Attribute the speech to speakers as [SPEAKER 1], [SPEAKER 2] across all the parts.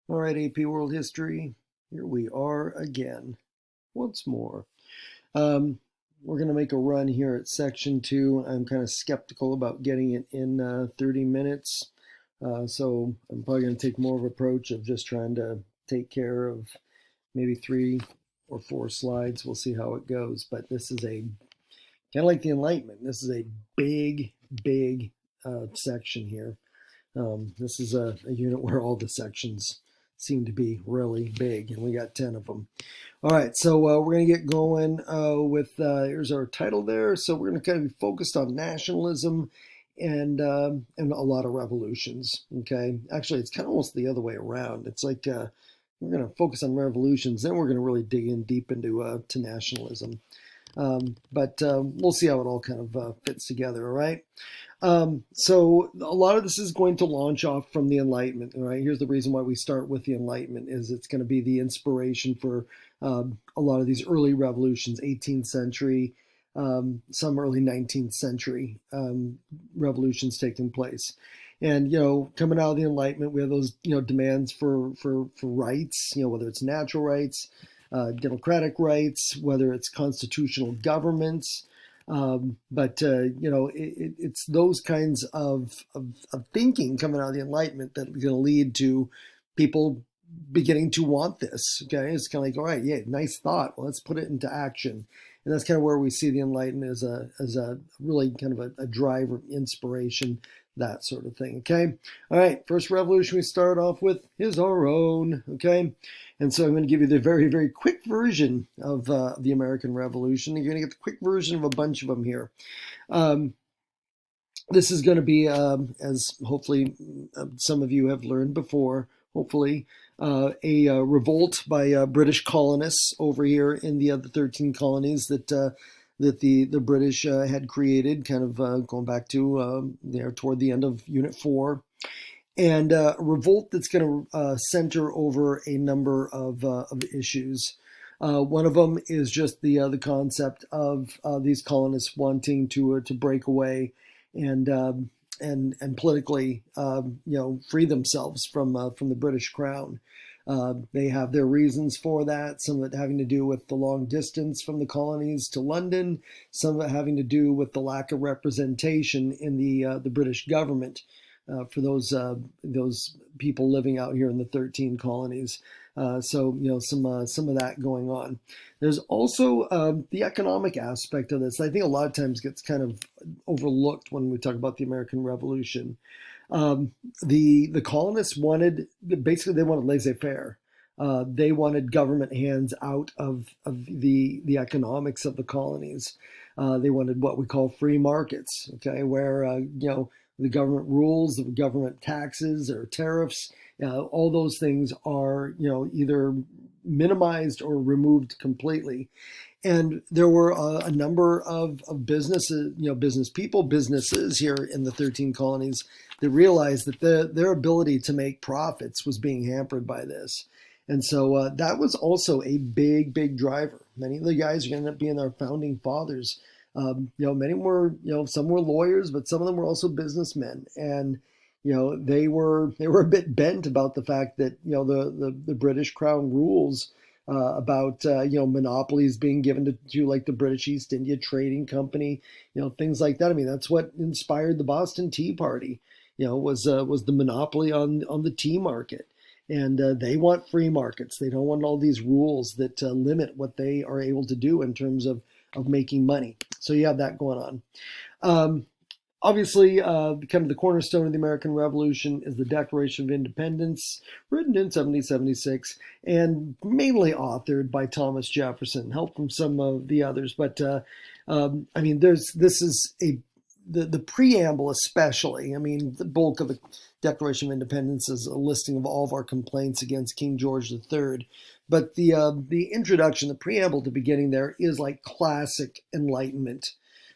[SPEAKER 1] All right, AP World History, here we are again, once more. Um, we're going to make a run here at section 2. I'm kind of skeptical about getting it in 30 minutes, so I'm probably going to take more of an approach of just trying to take care of maybe 3 or 4 slides. We'll see how it goes, but this is a kind of like the Enlightenment. This is a big section here. This is a unit where all the sections seem to be really big, and we got 10 of them. All right, so we're going to get going with, here's our title there. So we're going to kind of be focused on nationalism and a lot of revolutions, okay? Actually, it's kind of almost the other way around. It's like we're going to focus on revolutions, then we're going to really dig in deep into to nationalism. But we'll see how it all kind of fits together, all right? So a lot of this is going to launch off from the Enlightenment, right? Here's the reason why we start with the Enlightenment is it's going to be the inspiration for a lot of these early revolutions, 18th century, some early 19th century revolutions taking place. And, coming out of the Enlightenment, we have those, demands for rights, whether it's natural rights, democratic rights, whether it's constitutional governments. It's those kinds of thinking coming out of the Enlightenment that are going to lead to people beginning to want this. Okay, it's kind of like, all right, yeah, nice thought. Well, let's put it into action, and that's kind of where we see the Enlightenment as a really kind of a driver, inspiration, that sort of thing. Okay, all right. First revolution we start off with is our own. Okay. And so I'm going to give you the very quick version of the American Revolution. You're going to get the quick version of a bunch of them here. This is going to be, as hopefully some of you have learned before, hopefully, a revolt by British colonists over here in the other 13 colonies that the British had created, kind of going back to there toward the end of Unit 4. And a revolt that's going to center over a number of issues. One of them is just the concept of these colonists wanting to break away and politically, free themselves from the British Crown. They have their reasons for that. Some of it having to do with the long distance from the colonies to London. Some of it having to do with the lack of representation in the British government. For those people living out here in the 13 colonies. Some of that going on. There's also the economic aspect of this. I think a lot of times gets kind of overlooked when we talk about the American Revolution. The colonists wanted laissez-faire. They wanted government hands out of the economics of the colonies. They wanted what we call free markets, okay, where the government rules, the government taxes or tariffs, all those things are, either minimized or removed completely. And there were a number of businesses, businesses here in the 13 colonies that realized that their ability to make profits was being hampered by this. And so that was also a big driver. Many of the guys are going to end up being our founding fathers. Many were, some were lawyers, but some of them were also businessmen, and they were a bit bent about the fact that the British Crown rules about monopolies being given to like the British East India Trading Company, things like that. I mean, that's what inspired the Boston Tea Party. Was the monopoly on the tea market. And they want free markets. They don't want all these rules that limit what they are able to do in terms of making money. So you have that going on. Obviously, kind of the cornerstone of the American Revolution is the Declaration of Independence, written in 1776 and mainly authored by Thomas Jefferson, help from some of the others. But this is the preamble especially. I mean, the bulk of the Declaration of Independence is a listing of all of our complaints against King George III. But the introduction, the preamble to beginning there is like classic Enlightenment.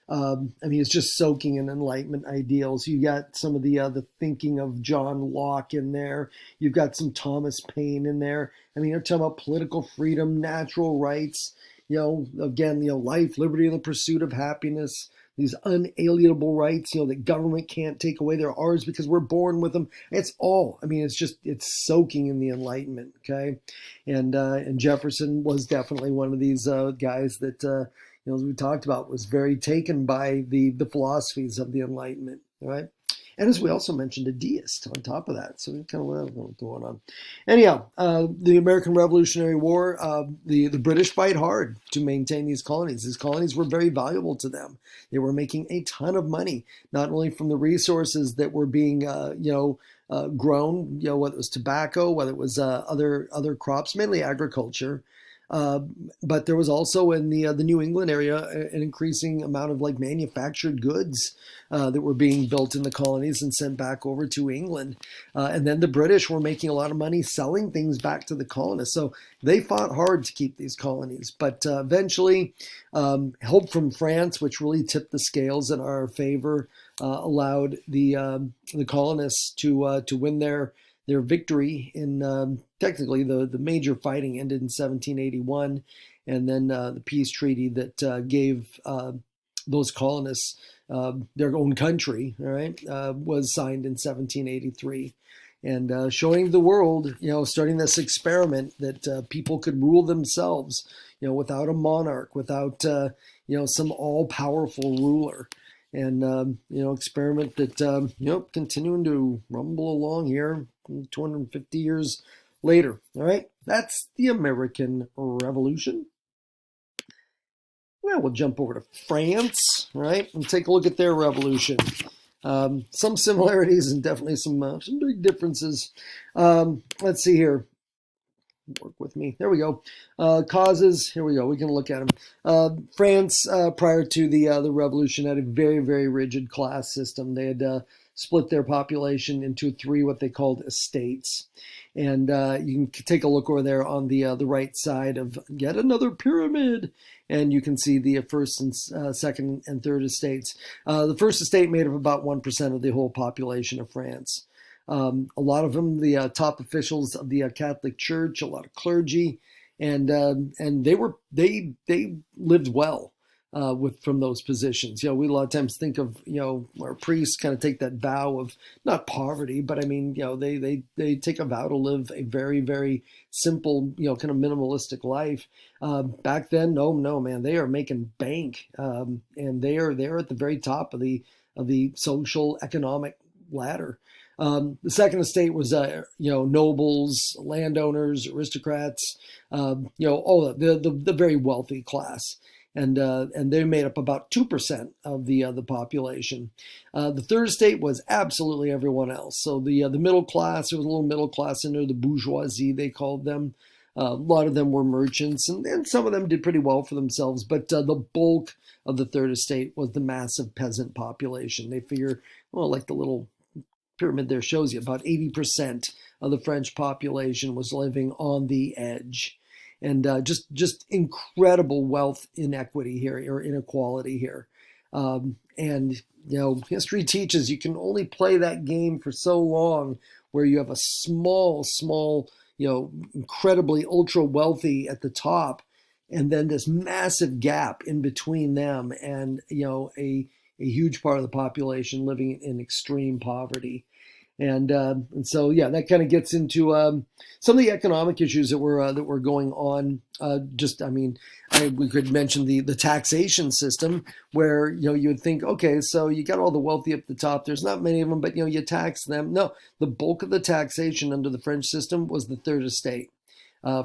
[SPEAKER 1] It's just soaking in Enlightenment ideals. You got some of the thinking of John Locke in there. You've got some Thomas Paine in there. They're talking about political freedom, natural rights. Life, liberty, and the pursuit of happiness, these unalienable rights, that government can't take away. They're ours because we're born with them. It's all, I mean, it's soaking in the Enlightenment, okay? And Jefferson was definitely one of these guys that, as we talked about, was very taken by the philosophies of the Enlightenment, right? And as we also mentioned, a deist on top of that. So we kind of what's going on. Anyhow, the American Revolutionary War, the British fight hard to maintain these colonies. These colonies were very valuable to them. They were making a ton of money, not only from the resources that were being, grown, whether it was tobacco, whether it was other crops, mainly agriculture. But there was also in the New England area an increasing amount of like manufactured goods that were being built in the colonies and sent back over to England. And then the British were making a lot of money selling things back to the colonists. So they fought hard to keep these colonies. But eventually, help from France, which really tipped the scales in our favor, allowed the colonists to win their victory in technically the major fighting ended in 1781, and then the peace treaty that gave those colonists their own country, all right, was signed in 1783. And showing the world, starting this experiment that people could rule themselves, without a monarch, without, some all-powerful ruler. And, experiment that, continuing to rumble along here 250 years later. All right, that's the American Revolution. Well, we'll jump over to France, all right, and take a look at their revolution. Some similarities and definitely some big differences. Let's see here. Work with me. There we go. Causes. Here we go. We can look at them. France, prior to the revolution, had a very, very rigid class system. They had split their population into three what they called estates. And you can take a look over there on the right side of yet another pyramid, and you can see the first and second and third estates. The first estate made up about 1% of the whole population of France. A lot of them, the top officials of the Catholic Church, a lot of clergy, and they lived well from those positions. We a lot of times think of our priests kind of take that vow of not poverty, but I mean they take a vow to live a very, very simple kind of minimalistic life. Back then, no man, they are making bank, and they're at the very top of the social economic ladder. The second estate was, nobles, landowners, aristocrats, all the very wealthy class, and they made up about 2% of the population. The third estate was absolutely everyone else. So the middle class, there was a little middle class in there, the bourgeoisie they called them. A lot of them were merchants, and some of them did pretty well for themselves. But the bulk of the third estate was the massive peasant population. They figure, well, like the little pyramid there shows you, about 80% of the French population was living on the edge. And just incredible wealth inequity here, or inequality here. And history teaches you can only play that game for so long, where you have a small, incredibly ultra wealthy at the top, and then this massive gap in between them and a huge part of the population living in extreme poverty. And so, yeah, that kind of gets into some of the economic issues that were going on. We could mention the taxation system, where you would think, okay, so you got all the wealthy up the top. There's not many of them, but you tax them. No, the bulk of the taxation under the French system was the third estate.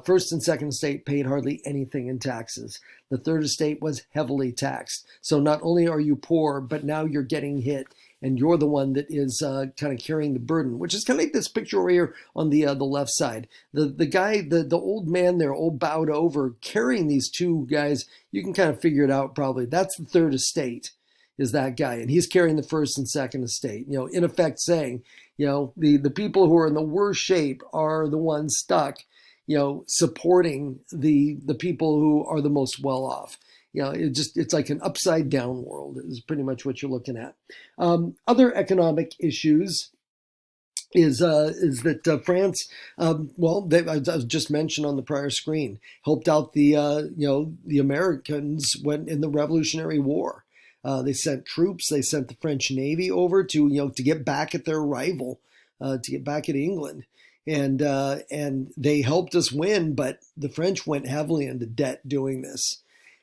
[SPEAKER 1] First and second estate paid hardly anything in taxes. The third estate was heavily taxed. So not only are you poor, but now you're getting hit, and you're the one that is kind of carrying the burden, which is kind of like this picture over here on the left side. The guy, the old man there, all bowed over, carrying these two guys. You can kind of figure it out probably. That's the third estate, is that guy, and he's carrying the first and second estate. In effect saying, the people who are in the worst shape are the ones stuck, supporting the people who are the most well off. It's like an upside down world is pretty much what you're looking at. Other economic issues is that France, as just mentioned on the prior screen, helped out the Americans when in the Revolutionary War. They sent troops. They sent the French Navy over to get back at their rival, to get back at England, and they helped us win. But the French went heavily into debt doing this,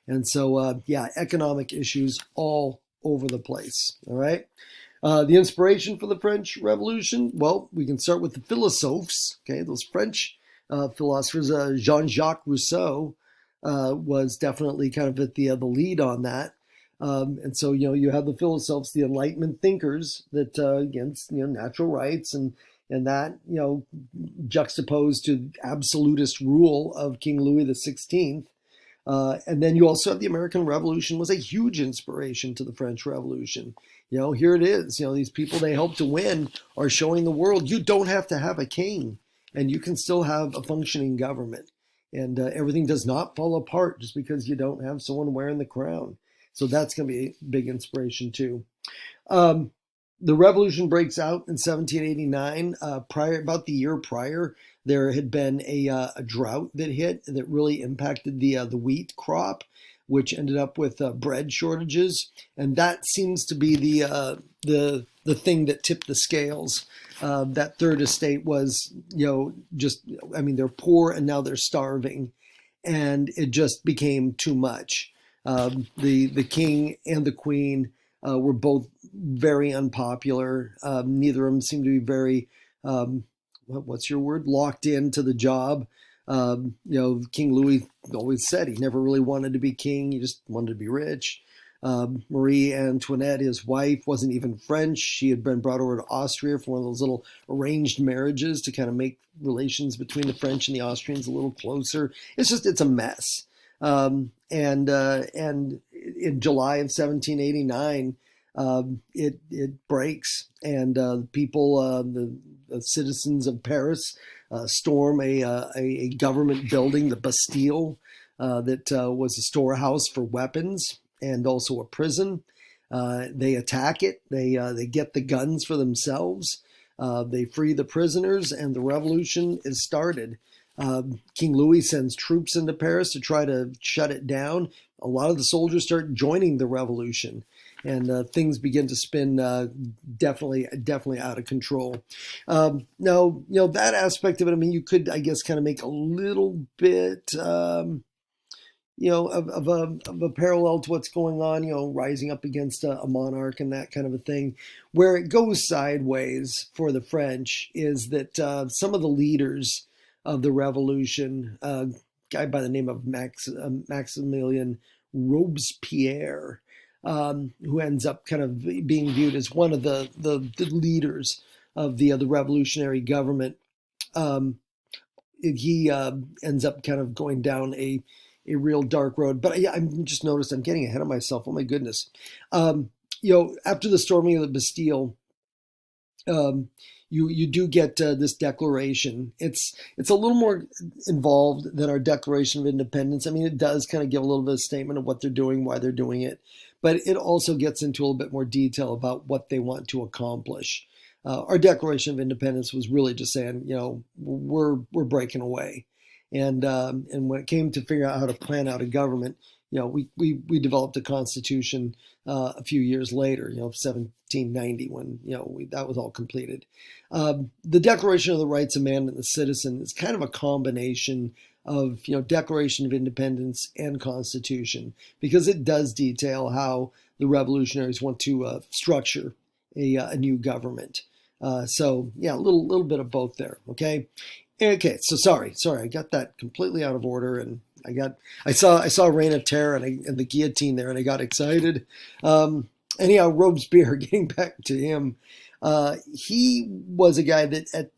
[SPEAKER 1] and so economic issues all over the place. All right. The inspiration for the French Revolution, well, we can start with the philosophes, okay, those French philosophers. Jean-Jacques Rousseau was definitely kind of at the lead on that. And so, you have the philosophes, the Enlightenment thinkers that against, natural rights and that, juxtaposed to absolutist rule of King Louis XVI. And then you also have the American Revolution was a huge inspiration to the French Revolution. Here it is. These people they helped to win are showing the world you don't have to have a king, and you can still have a functioning government. And everything does not fall apart just because you don't have someone wearing the crown. So that's going to be a big inspiration too. The revolution breaks out in 1789. About the year prior, there had been a drought that hit that really impacted the wheat crop, which ended up with bread shortages, and that seems to be the thing that tipped the scales. That third estate was they're poor and now they're starving, and it just became too much. The king and the queen were both very unpopular. Neither of them seemed to be very, what's your word, locked into the job. King Louis always said he never really wanted to be king. He just wanted to be rich. Marie Antoinette, his wife, wasn't even French. She had been brought over to Austria for one of those little arranged marriages to kind of make relations between the French and the Austrians a little closer. It's a mess. And in July of 1789, it breaks, and people, the citizens of Paris, storm a government building, the Bastille, that was a storehouse for weapons and also a prison. They attack it. They get the guns for themselves. They free the prisoners, and the revolution is started. King Louis sends troops into Paris to try to shut it down. A lot of the soldiers start joining the revolution, and things begin to spin definitely out of control. Now, that aspect of it, you could, I guess, kind of make a little bit, of a parallel to what's going on, rising up against a monarch and that kind of a thing. Where it goes sideways for the French is that some of the leaders of the revolution, a guy by the name of Maximilien Robespierre, who ends up kind of being viewed as one of the leaders of the revolutionary government. He ends up kind of going down a real dark road. But I'm just noticed I'm getting ahead of myself. Oh my goodness. After the storming of the Bastille, you do get this declaration. It's a little more involved than our Declaration of Independence. It does kind of give a little bit of statement of what they're doing, why they're doing it, but it also gets into a little bit more detail about what they want to accomplish. Our Declaration of Independence was really just saying, we're breaking away, and when it came to figure out how to plan out a government, we developed a constitution a few years later, 1790, when that was all completed. The Declaration of the Rights of Man and the Citizen is kind of a combination of Declaration of Independence and Constitution, because it does detail how the revolutionaries want to structure a new government. A little bit of both there. Okay. So sorry, I got that completely out of order, and I saw Reign of Terror and the guillotine there, and I got excited. Anyhow, Robespierre, getting back to him, he was a guy that,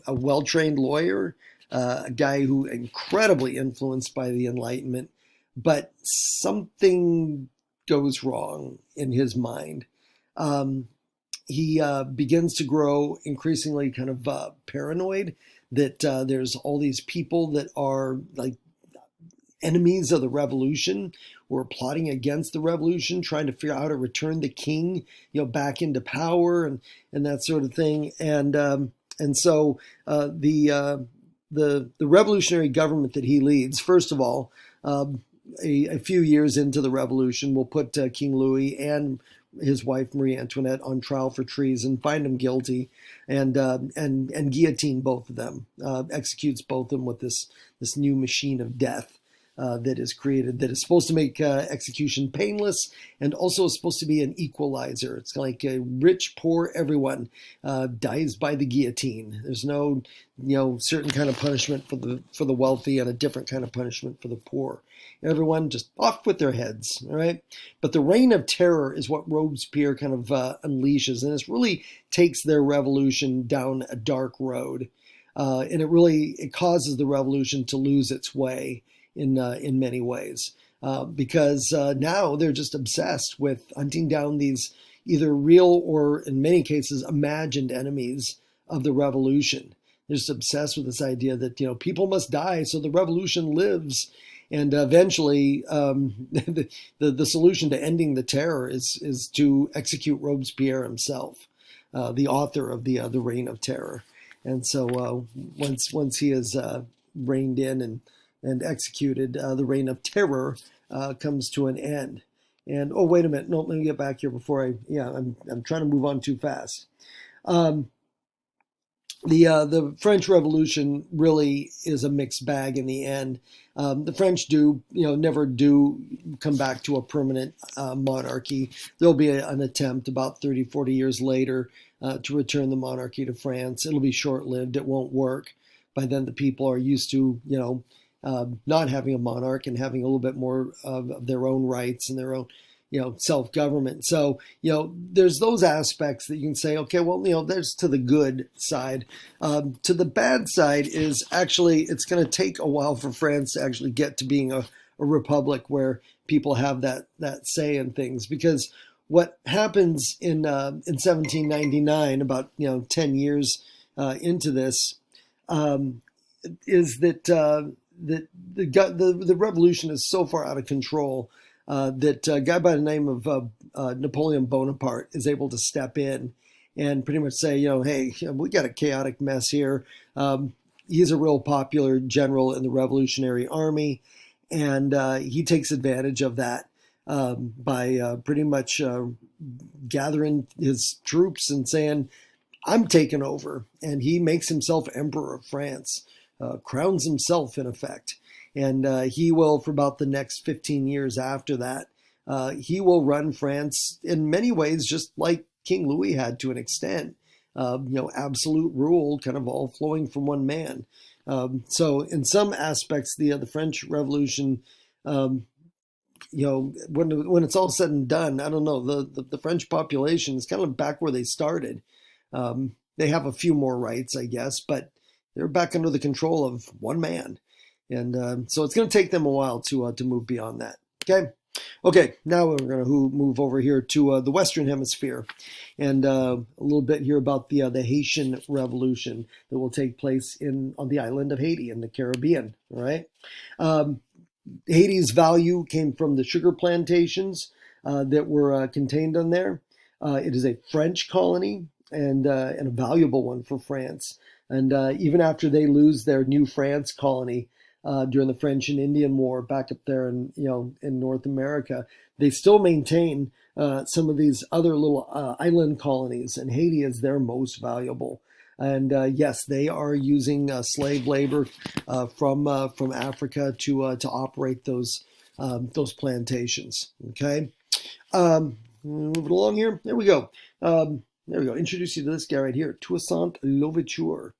[SPEAKER 1] a well-trained lawyer, a guy who incredibly influenced by the Enlightenment, but something goes wrong in his mind. He begins to grow increasingly kind of paranoid that there's all these people that are like enemies of the revolution, were plotting against the revolution, trying to figure out how to return the king, back into power and that sort of thing. And so the revolutionary government that he leads, first of all, a few years into the revolution, will put King Louis and his wife Marie Antoinette on trial for treason, find them guilty, and guillotine both of them. Executes both of them with this new machine of death that is created, that is supposed to make execution painless, and also is supposed to be an equalizer. It's like a rich, poor, everyone dies by the guillotine. There's no, certain kind of punishment for the wealthy and a different kind of punishment for the poor. Everyone just off with their heads, all right? But the reign of terror is what Robespierre kind of unleashes, and it really takes their revolution down a dark road. And it causes the revolution to lose its way in many ways, because now they're just obsessed with hunting down these either real or, in many cases, imagined enemies of the revolution. They're just obsessed with this idea that people must die so the revolution lives, and eventually the solution to ending the terror is to execute Robespierre himself, the author of the Reign of Terror. And so once he is reined in and executed, the Reign of Terror comes to an end. And oh, wait a minute, no, let me get back here before I'm trying to move on too fast. The French Revolution really is a mixed bag in the end. The French never do come back to a permanent monarchy. There'll be an attempt about 30, 40 years later to return the monarchy to France. It'll be short-lived. It won't work. By then, the people are used to, not having a monarch and having a little bit more of their own rights and their own, self-government. So, there's those aspects that you can say, okay, well, there's to the good side. To the bad side is actually, it's going to take a while for France to actually get to being a republic where people have that say in things. Because what happens in 1799, about 10 years into this, is that the revolution is so far out of control that a guy by the name of Napoleon Bonaparte is able to step in and pretty much say, hey, we got a chaotic mess here. He's a real popular general in the Revolutionary Army, and he takes advantage of that by pretty much gathering his troops and saying, I'm taking over. And he makes himself Emperor of France, crowns himself in effect. And he will, for about the next 15 years after that, he will run France in many ways just like King Louis had to an extent. Absolute rule, kind of all flowing from one man. So in some aspects, the French Revolution, when it's all said and done, I don't know, the French population is kind of back where they started. They have a few more rights, I guess, but they're back under the control of one man. And so it's going to take them a while to move beyond that. Okay. Now we're going to move over here to the Western Hemisphere, and a little bit here about the Haitian Revolution that will take place on the island of Haiti in the Caribbean. All right. Haiti's value came from the sugar plantations that were contained on there. It is a French colony and a valuable one for France. And even after they lose their New France colony during the French and Indian War back up there in North America, they still maintain some of these other little island colonies, and Haiti is their most valuable. And yes, they are using slave labor from Africa to operate those plantations. Okay, moving along here. There we go. There we go. Introduce you to this guy right here, Toussaint Louverture.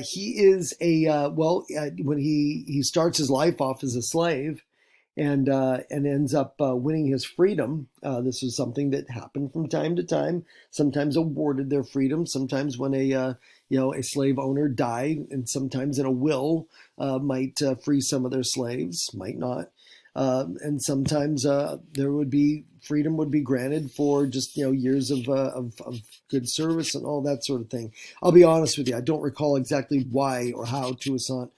[SPEAKER 1] He is when he starts his life off as a slave, and ends up winning his freedom. This was something that happened from time to time. Sometimes awarded their freedom. Sometimes when a slave owner died, and sometimes in a will might free some of their slaves, might not. And sometimes freedom would be granted for just years of good service and all that sort of thing. I'll be honest with you, I don't recall exactly why or how Toussaint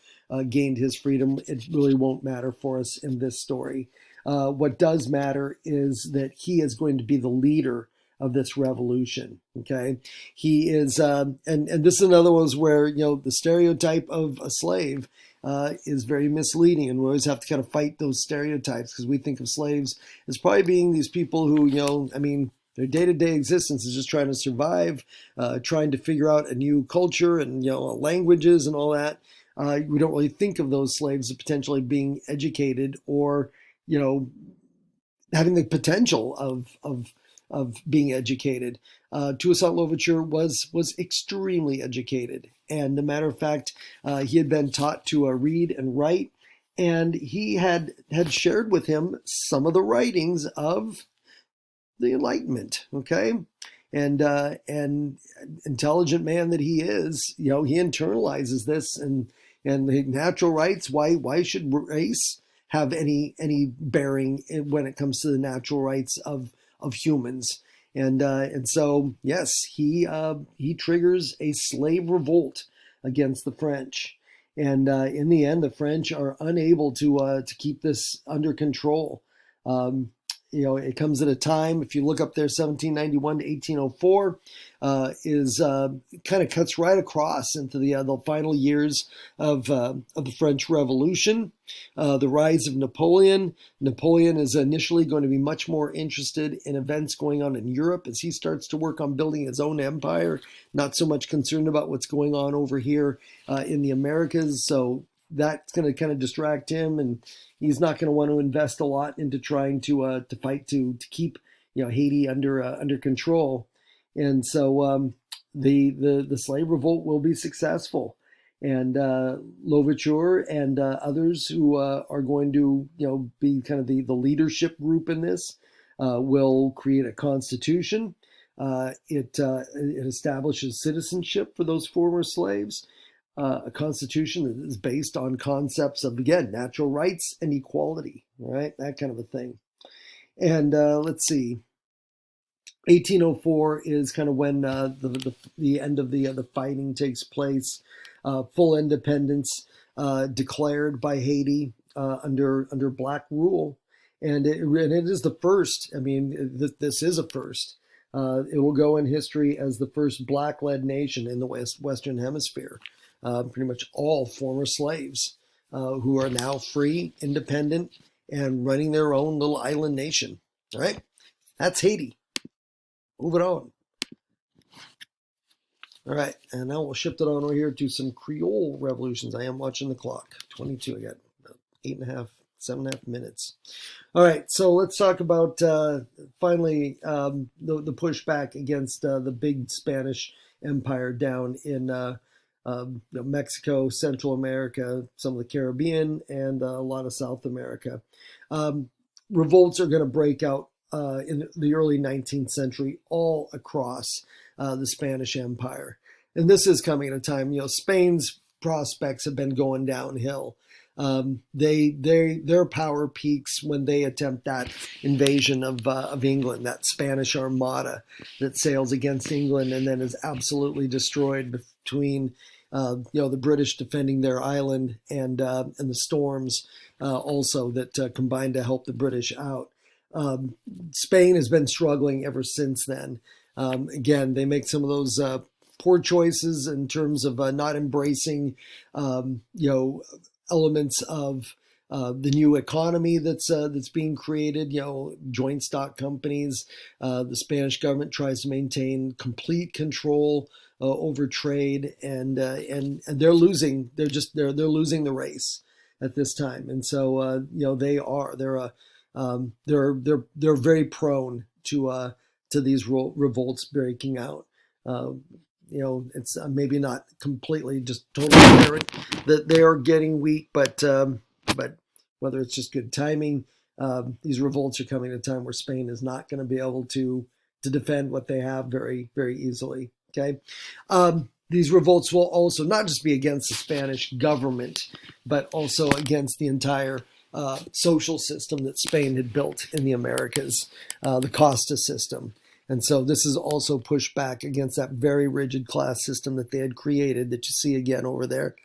[SPEAKER 1] gained his freedom. It really won't matter for us in this story. What does matter is that he is going to be the leader of this revolution. Okay, he is, and this is another one where the stereotype of a slave is very misleading, and we always have to kind of fight those stereotypes because we think of slaves as probably being these people who their day-to-day existence is just trying to survive, trying to figure out a new culture and languages and all that. We don't really think of those slaves as potentially being educated or having the potential of being educated. Toussaint Louverture was extremely educated, and as a matter of fact, he had been taught to read and write, and he had shared with him some of the writings of the Enlightenment. Okay, and intelligent man that he is, he internalizes this and the natural rights. Why should race have any bearing when it comes to the natural rights of humans? And so yes, he triggers a slave revolt against the French, and in the end, the French are unable to keep this under control. It comes at a time, if you look up there, 1791 to 1804, is kind of cuts right across into the final years of the French Revolution, the rise of Napoleon. Napoleon is initially going to be much more interested in events going on in Europe as he starts to work on building his own empire, not so much concerned about what's going on over here in the Americas. So that's going to kind of distract him, and he's not going to want to invest a lot into trying to fight to keep Haiti under control. And so the slave revolt will be successful, and Louverture and others who are going to be kind of the leadership group in this will create a constitution. It establishes citizenship for those former slaves. A constitution that is based on concepts of, again, natural rights and equality, right? That kind of a thing. And let's see, 1804 is kind of when the end of the fighting takes place. Full independence declared by Haiti under Black rule, and it is the first. I mean, this is a first. It will go in history as the first Black-led nation in the Western Hemisphere. Pretty much all former slaves who are now free, independent, and running their own little island nation. All right, that's Haiti. Moving on. All right, and now we'll shift it on over here to some Creole revolutions. I am watching the clock. 22. I got 7.5 minutes. All right, so let's talk about finally the pushback against the big Spanish Empire down in Mexico, Central America, some of the Caribbean, and a lot of South America. Revolts are going to break out in the early 19th century all across the Spanish Empire. And this is coming at a time, Spain's prospects have been going downhill. Their power peaks when they attempt that invasion of England, that Spanish Armada that sails against England and then is absolutely destroyed between the British defending their island and the storms also that combined to help the British out. Spain has been struggling ever since then. Again, they make some of those poor choices in terms of not embracing, elements of the new economy that's being created. Joint stock companies. The Spanish government tries to maintain complete control over trade, and they're losing. They're losing the race at this time, and so they're very prone to these revolts breaking out. It's maybe not completely just totally apparent that they are getting weak, but whether it's just good timing, these revolts are coming at a time where Spain is not going to be able to defend what they have very, very easily. Okay. These revolts will also not just be against the Spanish government, but also against the entire social system that Spain had built in the Americas, the Costa system. And so this is also pushed back against that very rigid class system that they had created that you see again over there.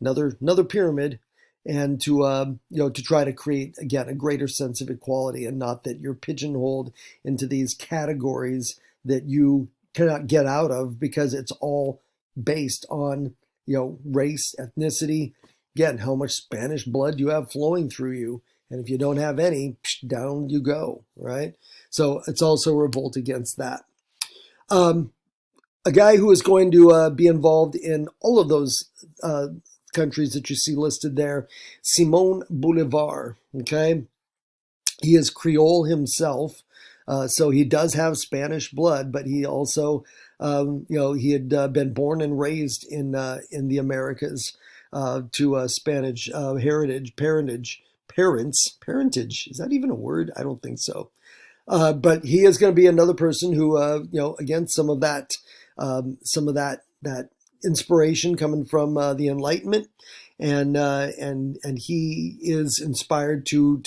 [SPEAKER 1] Another pyramid, and to try to create again a greater sense of equality, and not that you're pigeonholed into these categories that you cannot get out of because it's all based on, race, ethnicity. Again, how much Spanish blood you have flowing through you. And if you don't have any, down you go, right? So it's also a revolt against that. A guy who is going to be involved in all of those countries that you see listed there, Simon Bolivar, okay? He is Creole himself, so he does have Spanish blood, but he also, he had been born and raised in the Americas to Spanish parentage. Is that even a word? I don't think so. But he is going to be another person who, again, some of that inspiration coming from the Enlightenment, and he is inspired to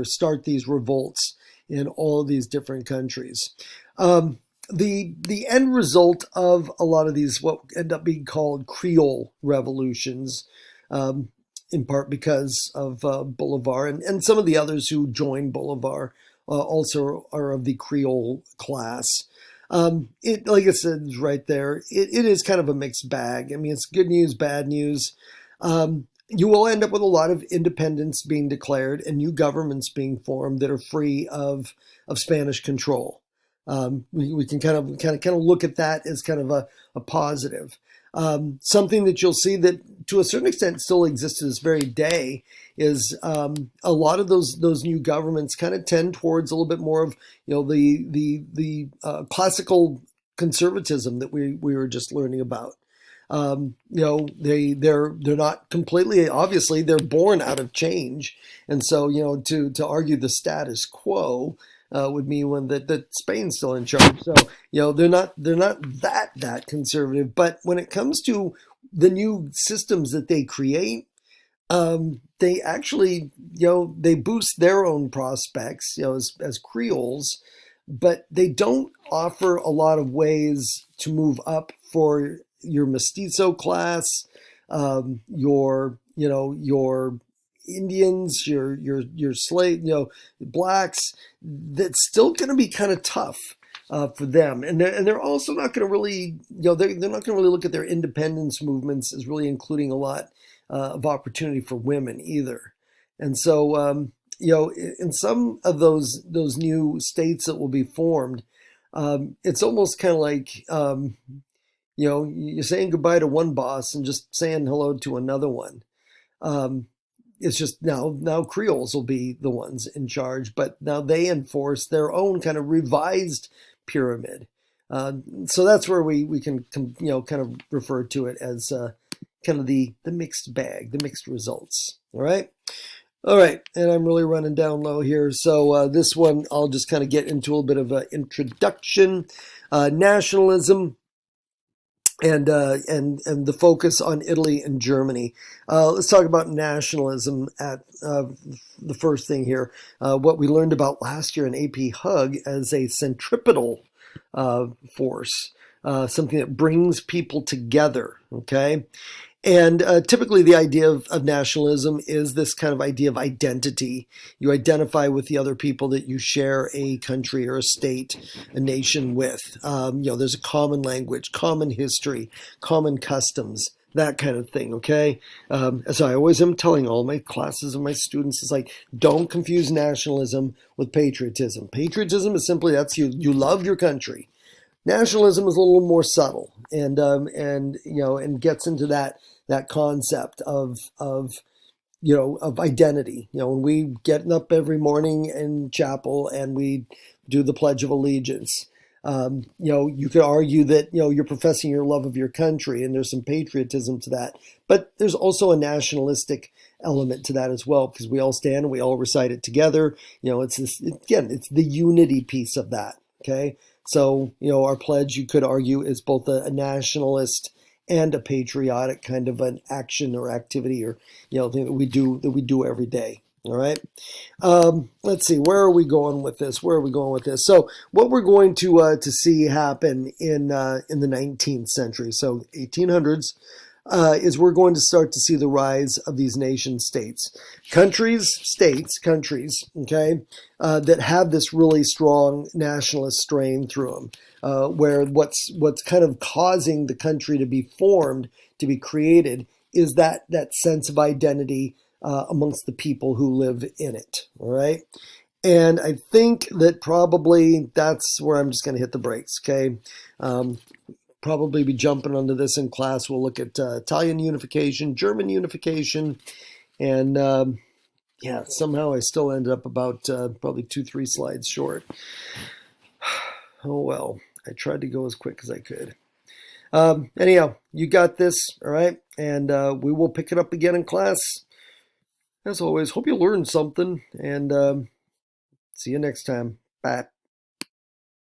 [SPEAKER 1] start these revolts in all of these different countries. The end result of a lot of these, what end up being called Creole revolutions, in part because of Bolivar and some of the others who joined Bolivar also are of the Creole class. Like I said, right there, it is kind of a mixed bag. I mean, it's good news, bad news. You will end up with a lot of independence being declared and new governments being formed that are free of Spanish control. We can kind of look at that as kind of a positive. Something that you'll see that to a certain extent still exists to this very day is a lot of those new governments kind of tend towards a little bit more of the classical conservatism that we were just learning about. They're not completely, obviously they're born out of change, and so to argue the status quo would mean that Spain's still in charge. So they're not that conservative. But when it comes to the new systems that they create, they actually they boost their own prospects as Creoles, but they don't offer a lot of ways to move up for your mestizo class, your Indians, your slave, blacks. That's still going to be kind of tough for them, and they're also not going to really, they're not going to really look at their independence movements as really including a lot of opportunity for women either. And so, in some of those new states that will be formed, it's almost kind of like, you're saying goodbye to one boss and just saying hello to another one. It's just now Creoles will be the ones in charge, but now they enforce their own kind of revised pyramid. So that's where we can kind of refer to it as kind of the mixed bag, the mixed results. All right, and I'm really running down low here. So this one, I'll just kind of get into a little bit of an introduction. Nationalism and the focus on Italy and Germany. Let's talk about nationalism at the first thing here. What we learned about last year in AP as a centripetal force, something that brings people together, okay? And typically the idea of nationalism is this kind of idea of identity. You identify with the other people that you share a country or a state, a nation with. There's a common language, common history, common customs, that kind of thing, okay? As I always am telling all my classes and my students, it's like, don't confuse nationalism with patriotism. Patriotism is simply, that's you love your country. Nationalism is a little more subtle and gets into that concept of identity. When we get up every morning in chapel and we do the Pledge of Allegiance, you could argue that you're professing your love of your country, and there's some patriotism to that, but there's also a nationalistic element to that as well, because we all stand and we all recite it together. It's the unity piece of that. Okay. So, our pledge, you could argue, is both a nationalist and a patriotic kind of an action or activity or, thing that we do every day. All right. Let's see, where are we going with this? So what we're going to see happen in the 19th century, so 1800s, is we're going to start to see the rise of these nation states, countries, okay, that have this really strong nationalist strain through them, where what's kind of causing the country to be formed, to be created, is that sense of identity amongst the people who live in it. All right. And I think that probably that's where I'm just going to hit the brakes. Okay. Probably be jumping onto this in class. We'll look at Italian unification, German unification, and yeah, somehow I still ended up about probably 2-3 slides short. Oh well, I tried to go as quick as I could. Anyhow, you got this, all right? And we will pick it up again in class. As always, hope you learned something, and see you next time. Bye.